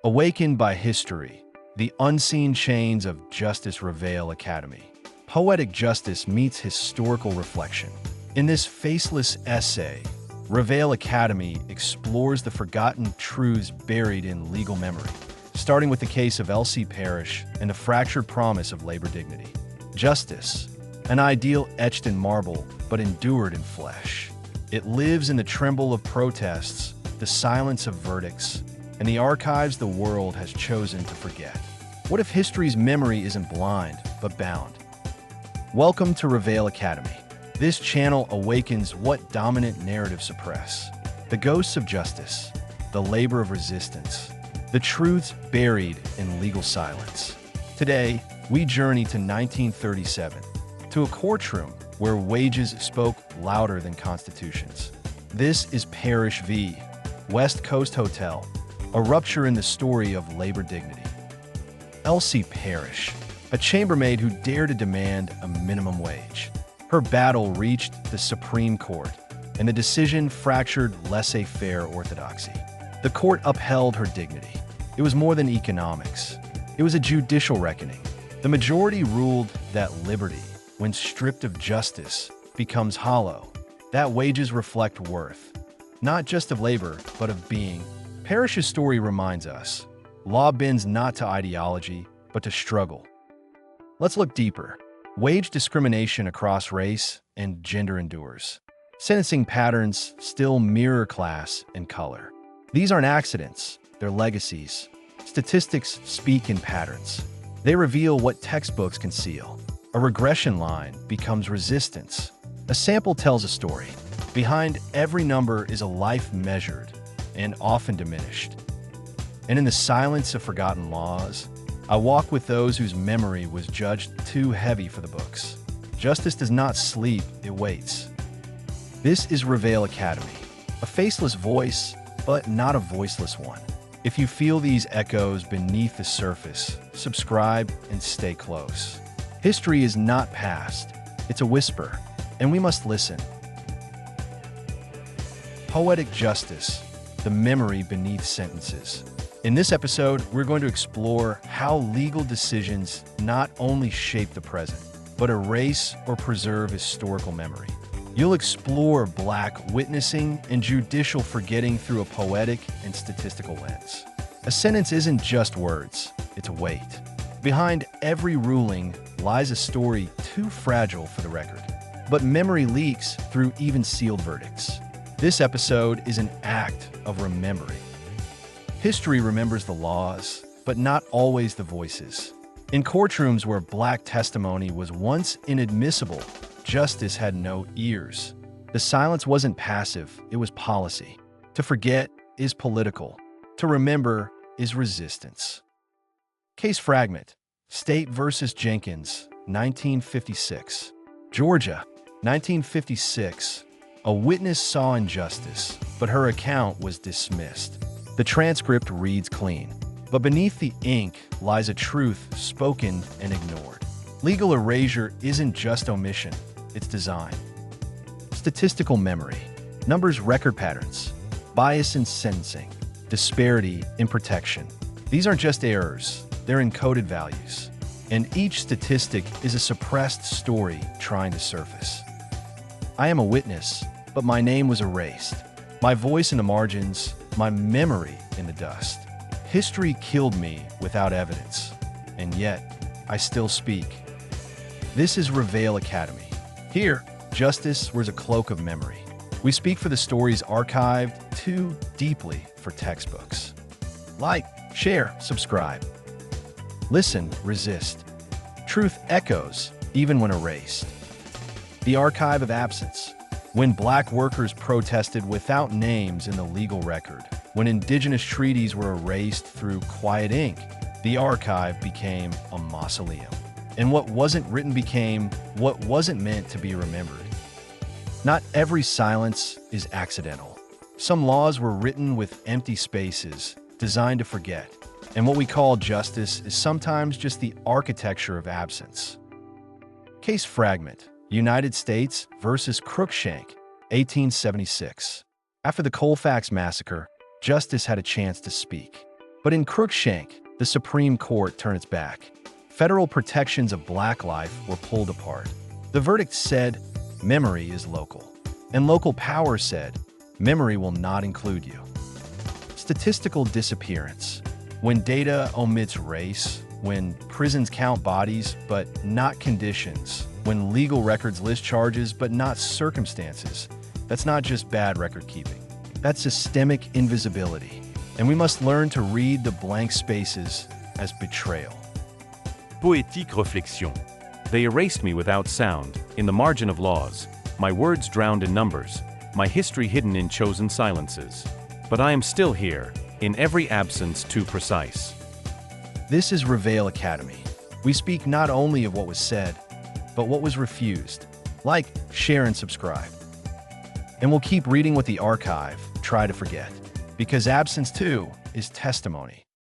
Awakened by history, the unseen chains of justice. Réveil Académie. Poetic justice meets historical reflection. In this faceless essay, Réveil Académie explores the forgotten truths buried in legal memory, starting with the case of L.C. Parrish and the fractured promise of labor dignity. Justice, an ideal etched in marble but endured in flesh. It lives in the tremble of protests, the silence of verdicts, and the archives the world has chosen to forget. What if history's memory isn't blind, but bound? Welcome to Réveil Académie. This channel awakens what dominant narratives suppress. The ghosts of justice, the labor of resistance, the truths buried in legal silence. Today, we journey to 1937, to a courtroom where wages spoke louder than constitutions. This is Parrish v. West Coast Hotel, a rupture in the story of labor dignity. L.C. Parrish, a chambermaid who dared to demand a minimum wage. Her battle reached the Supreme Court, and the decision fractured laissez-faire orthodoxy. The court upheld her dignity. It was more than economics. It was a judicial reckoning. The majority ruled that liberty, when stripped of justice, becomes hollow, that wages reflect worth, not just of labor, but of being. Parrish's story reminds us, law bends not to ideology, but to struggle. Let's look deeper. Wage discrimination across race and gender endures. Sentencing patterns still mirror class and color. These aren't accidents, they're legacies. Statistics speak in patterns. They reveal what textbooks conceal. A regression line becomes resistance. A sample tells a story. Behind every number is a life measured and often diminished. And in the silence of forgotten laws, I walk with those whose memory was judged too heavy for the books. Justice does not sleep, it waits. This is Réveil Académie, a faceless voice, but not a voiceless one. If you feel these echoes beneath the surface, subscribe and stay close. History is not past, it's a whisper, and we must listen. Poetic justice, the memory beneath sentences. In this episode, we're going to explore how legal decisions not only shape the present, but erase or preserve historical memory. You'll explore Black witnessing and judicial forgetting through a poetic and statistical lens. A sentence isn't just words, it's weight. Behind every ruling lies a story too fragile for the record. But memory leaks through even sealed verdicts. This episode is an act of remembering. History remembers the laws, but not always the voices. In courtrooms where Black testimony was once inadmissible, justice had no ears. The silence wasn't passive, it was policy. To forget is political. To remember is resistance. Case fragment: State versus Jenkins, 1956. Georgia, 1956. A witness saw injustice, but her account was dismissed. The transcript reads clean, but beneath the ink lies a truth spoken and ignored. Legal erasure isn't just omission, it's design. Statistical memory: numbers, record patterns, bias in sentencing, disparity in protection. These aren't just errors, they're encoded values. And each statistic is a suppressed story trying to surface. I am a witness, but my name was erased. My voice in the margins, my memory in the dust. History killed me without evidence, and yet I still speak. This is Réveil Académie. Here, justice wears a cloak of memory. We speak for the stories archived too deeply for textbooks. Like, share, subscribe. Listen, resist. Truth echoes, even when erased. The archive of absence. When Black workers protested without names in the legal record. When indigenous treaties were erased through quiet ink, the archive became a mausoleum. And what wasn't written became what wasn't meant to be remembered. Not every silence is accidental. Some laws were written with empty spaces, designed to forget. And what we call justice is sometimes just the architecture of absence. Case fragment: United States versus Cruikshank, 1876. After the Colfax massacre, justice had a chance to speak. But in Crookshank, the Supreme Court turned its back. Federal protections of black life were pulled apart. The verdict said, memory is local. And local power said, memory will not include you. Statistical disappearance. When data omits race, when prisons count bodies but not conditions, when legal records list charges but not circumstances, that's not just bad record keeping. That's systemic invisibility. And we must learn to read the blank spaces as betrayal. Poétique réflexion. They erased me without sound, in the margin of laws, my words drowned in numbers, my history hidden in chosen silences. But I am still here, in every absence too precise. This is Réveil Académie. We speak not only of what was said, but what was refused. Like, share, and subscribe. And we'll keep reading what the archive try to forget. Because absence, too, is testimony.